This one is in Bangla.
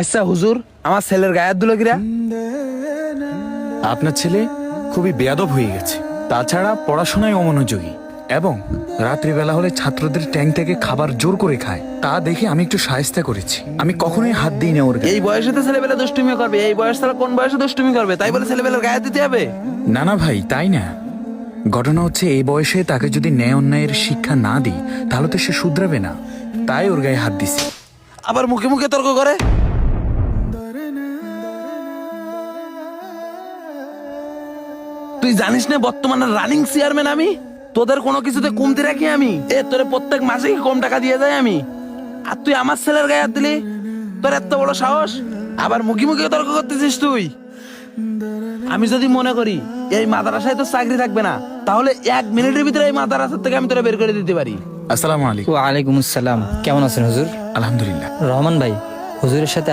আচ্ছা হুজুর, আমার ছেলের গায়ে হাত দিল কিরা? আপনার ছেলে খুবই বেয়াদব হয়ে গেছে। তাছাড়া পড়াশোনায় অমনোযোগী এবং রাত্রিবেলা হলে ছাত্রদের ট্যাঙ্ক থেকে খাবার জোর করে খায়। তা দেখে আমি একটু সাহায্য করেছি। আমি কখনোই হাত দিই না ওর গায়ে। এই বয়সে তো ছেলেবেলা দুষ্টুমি করবে, এই বয়স তারা কোন বয়সে দুষ্টুমি করবে? তাই বলে ছেলেবেলার গায়ে হাত দিতে হবে? না না ভাই, তাই না। ঘটনা হচ্ছে এই বয়সে তাকে যদি ন্যায় অন্যায়ের শিক্ষা না দিই তাহলে তো সে শুধরাবে না। তাই ওর গায়ে হাত দিছি। আবার মুখে মুখে তর্ক করে। তুই জানিস না বর্তমানে রানিং চেয়ারম্যান আমি? তোদের কোনো কিছুতে কমতি রাখি আমি? তোরে প্রত্যেক মাসে কি কম টাকা দিয়ে যায় আমি? আর তুই আমার ছেলের গায়ে হাত দিলি? তোর এত বড় সাহস? আবার মুখে মুখে তর্ক করতেছিস তুই? আমি যদি মনে করি এই মাদ্রাসায় তো চাকরি থাকবে না, তাহলে 1 মিনিটের ভিতরে এই মাদ্রাসা থেকে আমি তোরা বের করে দিতে পারি। আসসালামু আলাইকুম। ওয়ালাইকুম আসসালাম। কেমন আছেন হুজুর? আলহামদুলিল্লাহ। রহমান ভাই, হুজুরের সাথে